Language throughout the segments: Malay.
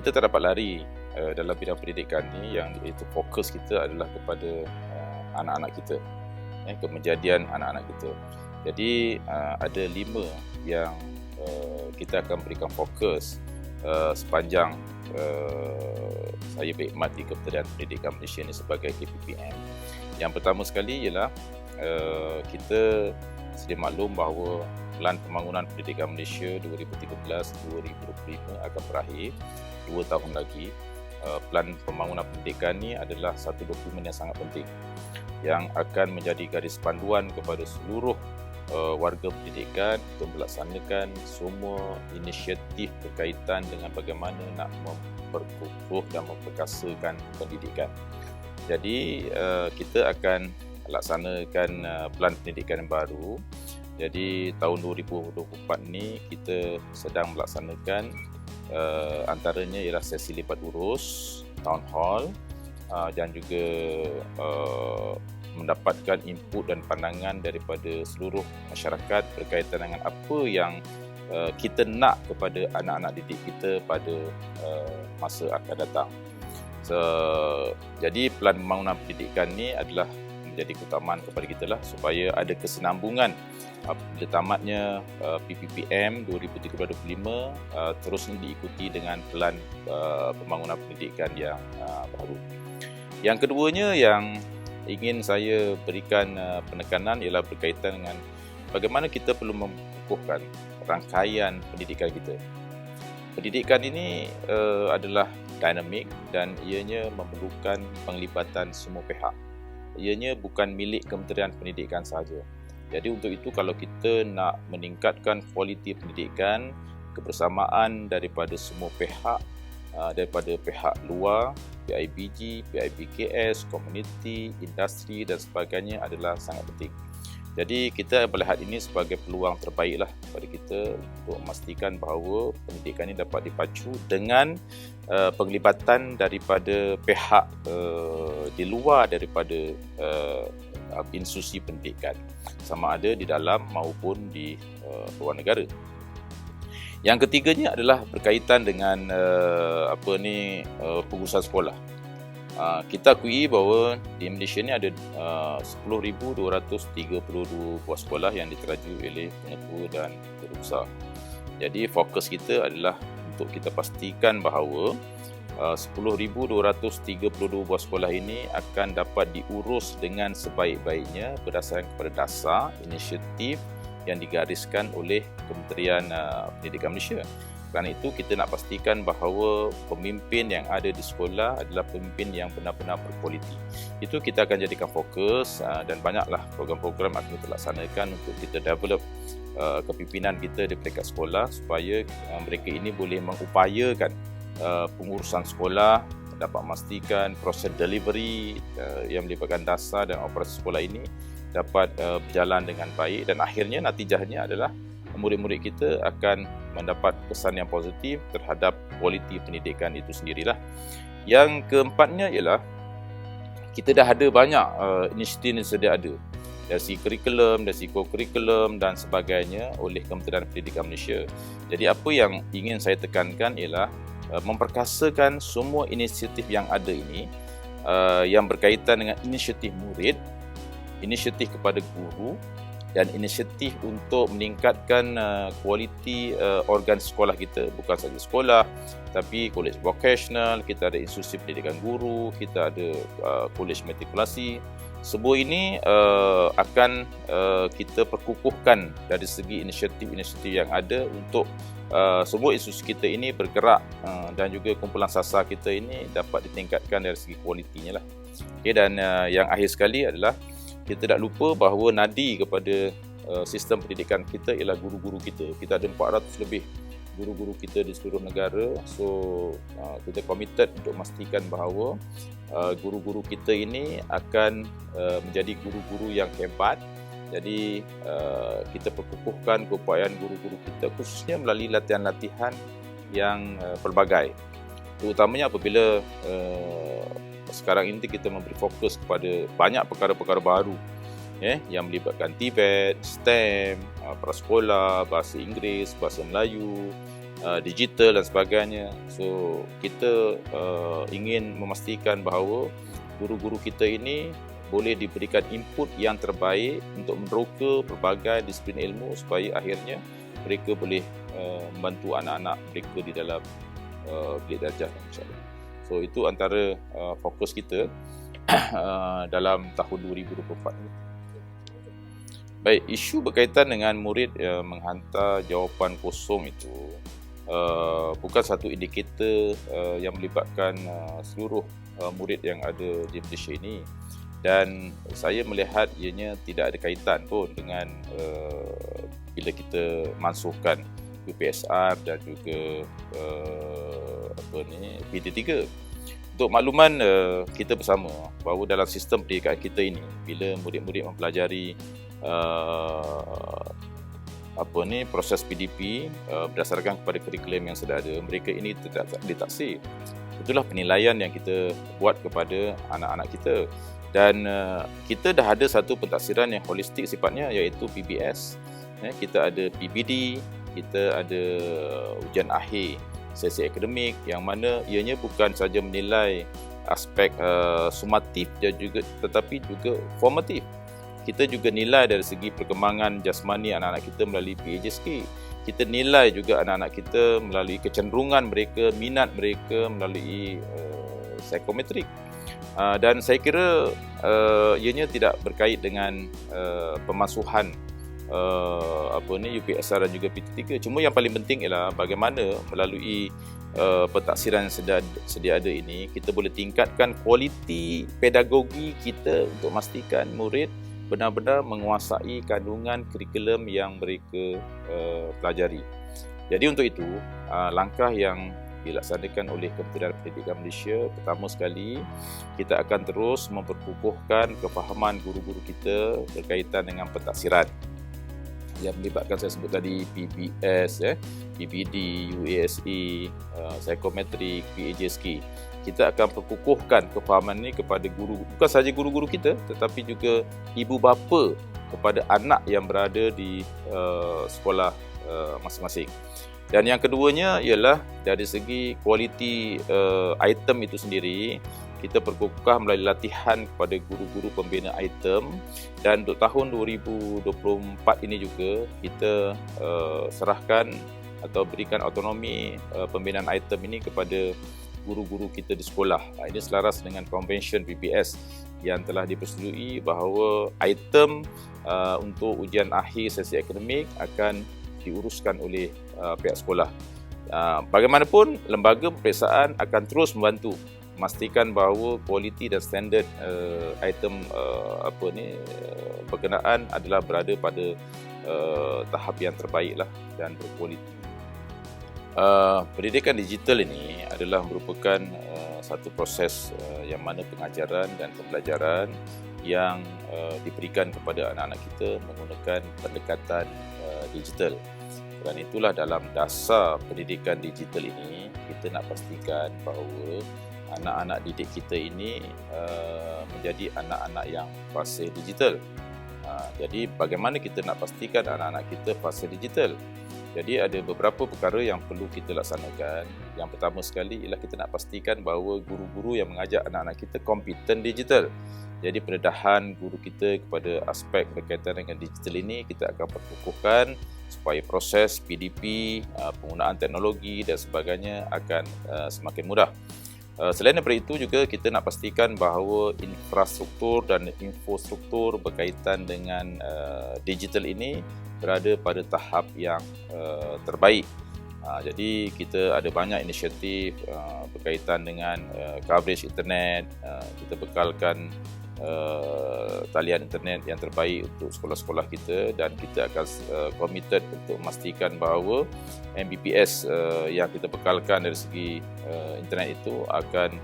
kita tak dapat lari dalam bidang pendidikan ni, yang itu fokus kita adalah kepada anak-anak kita, kemejadian anak-anak kita. Jadi ada 5 yang kita akan berikan fokus sepanjang saya berkhidmat di Kementerian Pendidikan Malaysia ni sebagai KPPM. Yang pertama sekali ialah kita sedia maklum bahawa Pelan Pembangunan Pendidikan Malaysia 2013-2025 akan berakhir 2 tahun lagi. Pelan Pembangunan Pendidikan ni adalah satu dokumen yang sangat penting yang akan menjadi garis panduan kepada seluruh warga pendidikan untuk melaksanakan semua inisiatif berkaitan dengan bagaimana nak memperkukuh dan memperkasakan pendidikan. Jadi kita akan laksanakan pelan pendidikan yang baru. Jadi tahun 2024 ni kita sedang melaksanakan antaranya ialah sesi lipat urus, town hall, dan juga mendapatkan input dan pandangan daripada seluruh masyarakat berkaitan dengan apa yang kita nak kepada anak-anak didik kita pada masa akan datang. Jadi pelan pembangunan pendidikan ni adalah menjadi keutamaan kepada kita lah, supaya ada kesinambungan bila tamatnya PPPM 2013-2025 terus diikuti dengan pelan pembangunan pendidikan yang baru. Yang keduanya yang ingin saya berikan penekanan ialah berkaitan dengan bagaimana kita perlu mengukuhkan rangkaian pendidikan kita. Pendidikan ini adalah dinamik dan ianya memerlukan penglibatan semua pihak. Ianya bukan milik Kementerian Pendidikan sahaja. Jadi untuk itu, kalau kita nak meningkatkan kualiti pendidikan, kebersamaan daripada semua pihak, daripada pihak luar, PIBG, PIBKS, komuniti, industri dan sebagainya adalah sangat penting. Jadi kita melihat ini sebagai peluang terbaiklah kepada kita untuk memastikan bahawa pendidikan ini dapat dipacu dengan penglibatan daripada pihak di luar daripada institusi pendidikan, sama ada di dalam maupun di luar negara. Yang ketiganya adalah berkaitan dengan pengurusan sekolah. Kita akui bahawa di Malaysia ni ada 10,232 buah sekolah yang diteraju oleh pengetua dan guru besar. Jadi fokus kita adalah untuk kita pastikan bahawa 10,232 buah sekolah ini akan dapat diurus dengan sebaik-baiknya berdasarkan kepada dasar inisiatif yang digariskan oleh Kementerian Pendidikan Malaysia. Kerana itu kita nak pastikan bahawa pemimpin yang ada di sekolah adalah pemimpin yang benar-benar berkualiti. Itu kita akan jadikan fokus dan banyaklah program-program akan kita laksanakan untuk kita develop kepimpinan kita di peringkat sekolah supaya mereka ini boleh mengupayakan pengurusan sekolah, dapat memastikan proses delivery yang melibatkan dasar dan operasi sekolah ini dapat berjalan dengan baik, dan akhirnya natijahnya adalah murid-murid kita akan mendapat kesan yang positif terhadap kualiti pendidikan itu sendirilah. Yang keempatnya ialah kita dah ada banyak inisiatif yang sedia ada dari segi kurikulum, dari segi co-kurikulum dan sebagainya oleh Kementerian Pendidikan Malaysia. Jadi apa yang ingin saya tekankan ialah memperkasakan semua inisiatif yang ada ini yang berkaitan dengan inisiatif murid, inisiatif kepada guru dan inisiatif untuk meningkatkan kualiti organ sekolah kita. Bukan saja sekolah, tapi kolej vocational, kita ada institusi pendidikan guru, kita ada kolej matrikulasi. Semua ini akan kita perkukuhkan dari segi inisiatif-inisiatif yang ada untuk semua institusi kita ini bergerak dan juga kumpulan sasar kita ini dapat ditingkatkan dari segi kualitinya lah. Okay, dan yang akhir sekali adalah kita tak lupa bahawa nadi kepada sistem pendidikan kita ialah guru-guru kita. Kita ada 400 lebih guru-guru kita di seluruh negara. So kita committed untuk memastikan bahawa guru-guru kita ini akan menjadi guru-guru yang hebat. Jadi kita perkukuhkan keupayaan guru-guru kita khususnya melalui latihan-latihan yang pelbagai. Terutamanya apabila sekarang ini kita memberi fokus kepada banyak perkara-perkara baru yang melibatkan TVET, STEM, prasekolah, bahasa Inggeris, bahasa Melayu, digital dan sebagainya. So kita ingin memastikan bahawa guru-guru kita ini boleh diberikan input yang terbaik untuk meneroka pelbagai disiplin ilmu supaya akhirnya mereka boleh membantu anak-anak mereka di dalam bilik darjah, insya-Allah. So itu antara fokus kita dalam tahun 2024 ini. Baik, isu berkaitan dengan murid menghantar jawapan kosong itu bukan satu indikator yang melibatkan seluruh murid yang ada di Malaysia ini, dan saya melihat ianya tidak ada kaitan pun dengan bila kita mansuhkan UPSR dan juga PT3. Untuk makluman kita bersama bahawa dalam sistem pendidikan kita ini, bila murid-murid mempelajari proses PDP berdasarkan kepada kurikulum yang sudah ada, mereka ini tidak ditaksir. Itulah penilaian yang kita buat kepada anak-anak kita, dan kita dah ada satu pentaksiran yang holistik sifatnya, iaitu PBS. Kita ada PBD, kita ada ujian akhir sesi akademik, yang mana ianya bukan saja menilai aspek sumatif dan juga, tetapi juga formatif. Kita juga nilai dari segi perkembangan jasmani anak-anak kita melalui PAJSK. Kita nilai juga anak-anak kita melalui kecenderungan mereka, minat mereka melalui psikometrik. Dan saya kira ianya tidak berkait dengan pemansuhan UPSR dan juga PT3. Cuma yang paling penting ialah bagaimana melalui pentaksiran yang sedia ada ini kita boleh tingkatkan kualiti pedagogi kita untuk memastikan murid benar-benar menguasai kandungan kurikulum yang mereka pelajari. Jadi untuk itu, langkah yang dilaksanakan oleh Kementerian Pendidikan Malaysia, pertama sekali kita akan terus memperkukuhkan kefahaman guru-guru kita berkaitan dengan pentaksiran yang melibatkan, saya sebut tadi, PBS, PBD, UASE, psikometrik, PAJSK. Kita akan perkukuhkan kefahaman ini kepada guru, bukan sahaja guru-guru kita, tetapi juga ibu bapa kepada anak yang berada di sekolah masing-masing. Dan yang keduanya ialah dari segi kualiti item itu sendiri, kita perkukuhkan melalui latihan kepada guru-guru pembina item, dan untuk tahun 2024 ini juga kita serahkan atau berikan autonomi pembinaan item ini kepada guru-guru kita di sekolah. Ini selaras dengan Convention PBS yang telah dipersetujui bahawa item untuk ujian akhir sesi akademik akan diuruskan oleh pihak sekolah. Bagaimanapun, lembaga peperiksaan akan terus membantu memastikan bahawa kualiti dan standard item berkenaan adalah berada pada tahap yang terbaiklah dan berkualiti. Pendidikan digital ini adalah merupakan satu proses yang mana pengajaran dan pembelajaran yang diberikan kepada anak-anak kita menggunakan pendekatan digital. Dan itulah dalam dasar pendidikan digital ini, kita nak pastikan bahawa anak-anak didik kita ini menjadi anak-anak yang fasih digital. Jadi bagaimana kita nak pastikan anak-anak kita fasih digital? Jadi ada beberapa perkara yang perlu kita laksanakan. Yang pertama sekali ialah kita nak pastikan bahawa guru-guru yang mengajar anak-anak kita kompeten digital. Jadi pendedahan guru kita kepada aspek berkaitan dengan digital ini kita akan perkukuhkan supaya proses PDP, penggunaan teknologi dan sebagainya akan semakin mudah. Selain daripada itu juga kita nak pastikan bahawa infrastruktur dan infrastruktur berkaitan dengan digital ini berada pada tahap yang terbaik. Jadi kita ada banyak inisiatif berkaitan dengan coverage internet. Kita bekalkan talian internet yang terbaik untuk sekolah-sekolah kita, dan kita akan committed untuk memastikan bahawa MBPS yang kita bekalkan dari segi internet itu akan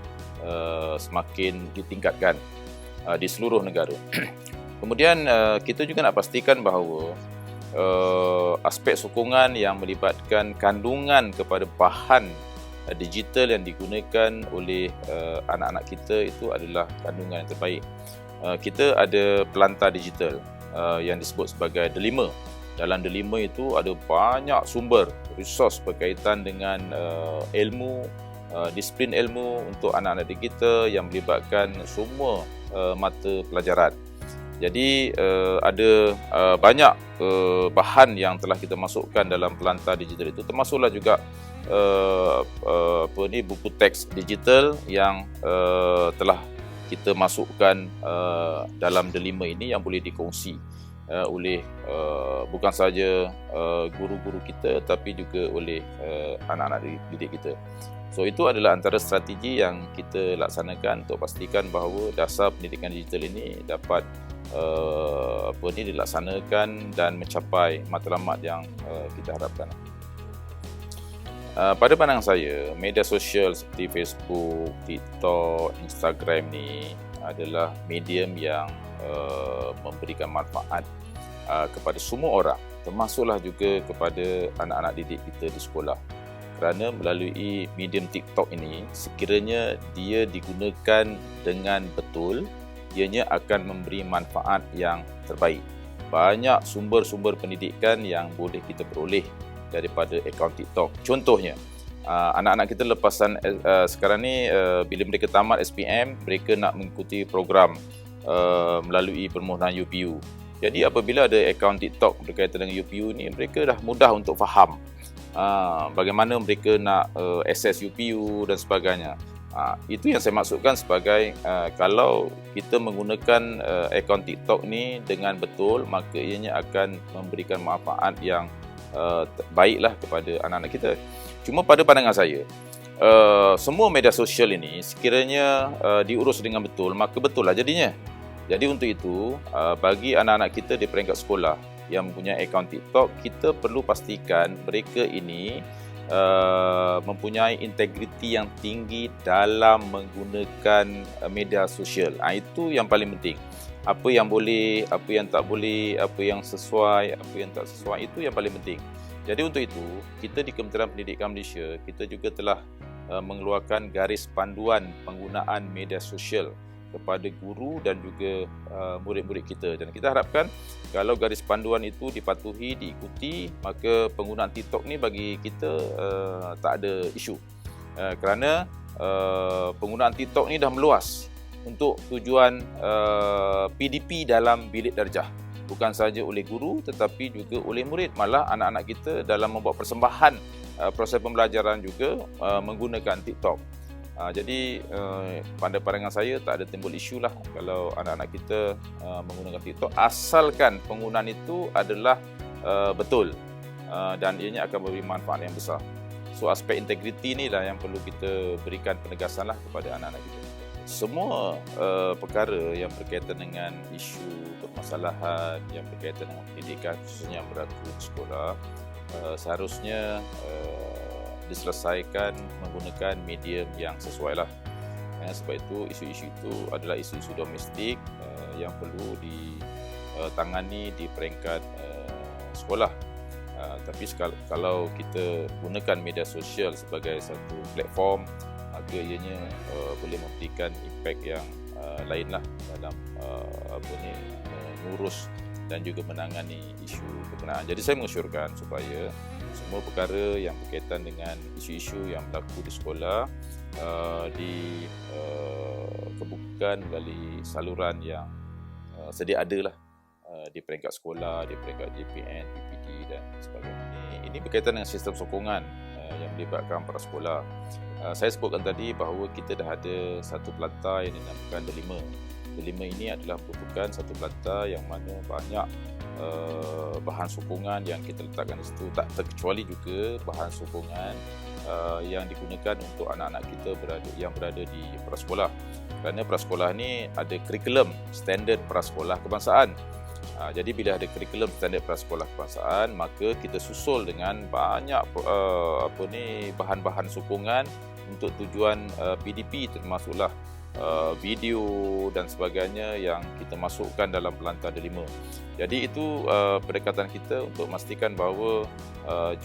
semakin ditingkatkan di seluruh negara. Kemudian kita juga nak pastikan bahawa aspek sokongan yang melibatkan kandungan kepada bahan digital yang digunakan oleh anak-anak kita itu adalah kandungan yang terbaik. Kita ada pelantar digital yang disebut sebagai delima. Dalam delima itu ada banyak sumber resource berkaitan dengan ilmu, disiplin ilmu untuk anak-anak didik kita yang melibatkan semua mata pelajaran. Jadi ada banyak bahan yang telah kita masukkan dalam pelantar digital itu, termasuklah juga buku teks digital yang telah kita masukkan dalam delima ini yang boleh dikongsi oleh bukan saja guru-guru kita tapi juga oleh anak-anak didik kita. So itu adalah antara strategi yang kita laksanakan untuk pastikan bahawa dasar pendidikan digital ini dapat dilaksanakan dan mencapai matlamat yang kita harapkan. Pada pandangan saya, media sosial seperti Facebook, TikTok, Instagram ni adalah medium yang memberikan manfaat kepada semua orang, termasuklah juga kepada anak-anak didik kita di sekolah. Kerana melalui medium TikTok ini, sekiranya dia digunakan dengan betul, ianya akan memberi manfaat yang terbaik. Banyak sumber-sumber pendidikan yang boleh kita peroleh daripada akaun TikTok. Contohnya, anak-anak kita lepasan sekarang ni bila mereka tamat SPM, mereka nak mengikuti program melalui permohonan UPU. Jadi apabila ada akaun TikTok berkaitan dengan UPU ni, mereka dah mudah untuk faham bagaimana mereka nak akses UPU dan sebagainya. Itu yang saya maksudkan sebagai kalau kita menggunakan akaun TikTok ni dengan betul, maka ianya akan memberikan manfaat yang baiklah kepada anak-anak kita. Cuma pada pandangan saya, semua media sosial ini sekiranya diurus dengan betul, maka betul lah jadinya. Jadi untuk itu, bagi anak-anak kita di peringkat sekolah yang mempunyai akaun TikTok, kita perlu pastikan mereka ini mempunyai integriti yang tinggi dalam menggunakan media sosial. Itu yang paling penting. Apa yang boleh, apa yang tak boleh, apa yang sesuai, apa yang tak sesuai, itu yang paling penting. Jadi untuk itu, kita di Kementerian Pendidikan Malaysia, kita juga telah mengeluarkan garis panduan penggunaan media sosial kepada guru dan juga murid-murid kita. Dan kita harapkan kalau garis panduan itu dipatuhi, diikuti, maka penggunaan TikTok ni bagi kita tak ada isu. Kerana penggunaan TikTok ni dah meluas untuk tujuan PDP dalam bilik darjah. Bukan sahaja oleh guru tetapi juga oleh murid. Malah anak-anak kita dalam membuat persembahan proses pembelajaran juga menggunakan TikTok. Jadi pada pandangan saya tak ada timbul isu lah kalau anak-anak kita menggunakan TikTok, asalkan penggunaan itu adalah betul dan ianya akan memberi manfaat yang besar. So aspek integriti ni lah yang perlu kita berikan penegasan lah kepada anak-anak kita. Semua perkara yang berkaitan dengan isu permasalahan yang berkaitan dengan pendidikan, khususnya yang berlaku di sekolah, seharusnya diselesaikan menggunakan medium yang sesuai lah. Sebab itu isu-isu itu adalah isu-isu domestik yang perlu ditangani di peringkat sekolah. Tapi kalau kita gunakan media sosial sebagai satu platform, maka ianya boleh memberikan impak yang lain lah dalam mengurus dan juga menangani isu berkenaan. Jadi saya mengusulkan supaya semua perkara yang berkaitan dengan isu-isu yang berlaku di sekolah dikebukakan melalui saluran yang sedia ada lah di peringkat sekolah, di peringkat JPN, PPD dan sebagainya. Ini berkaitan dengan sistem sokongan yang melibatkan para sekolah. Saya sebutkan tadi bahawa kita dah ada satu pelantar yang dinamakan delima. Delima ini adalah merupakan satu pelantar yang mana banyak bahan sokongan yang kita letakkan di situ, tak terkecuali juga bahan sokongan yang digunakan untuk anak-anak kita yang berada di prasekolah. Kerana prasekolah ni ada kurikulum standard prasekolah kebangsaan. Jadi bila ada kurikulum standard prasekolah kebangsaan, maka kita susul dengan banyak bahan-bahan sokongan untuk tujuan PDP, termasuklah video dan sebagainya yang kita masukkan dalam pelantar delima. Jadi itu pendekatan kita untuk memastikan bahawa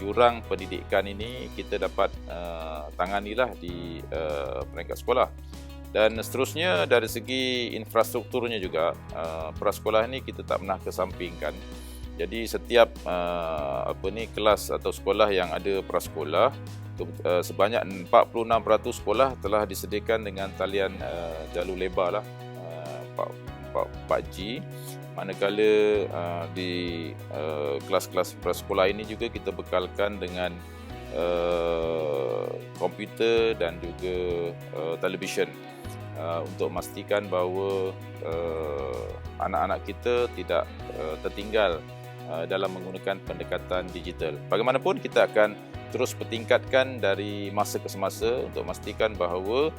jurang pendidikan ini kita dapat tanganilah di peringkat sekolah. Dan seterusnya dari segi infrastrukturnya juga, prasekolah ini kita tak pernah kesampingkan. Jadi setiap kelas atau sekolah yang ada prasekolah, sebanyak 46% sekolah telah disediakan dengan talian jalur lebar lah, 4G. Manakala di kelas-kelas prasekolah ini juga kita bekalkan dengan komputer dan juga televisyen untuk memastikan bahawa anak-anak kita tidak tertinggal dalam menggunakan pendekatan digital. Bagaimanapun kita akan terus pertingkatkan dari masa ke semasa untuk memastikan bahawa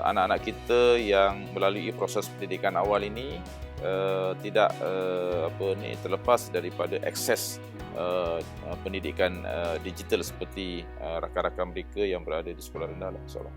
anak-anak kita yang melalui proses pendidikan awal ini tidak terlepas daripada akses pendidikan digital seperti rakan-rakan mereka yang berada di sekolah rendah, insya-Allah.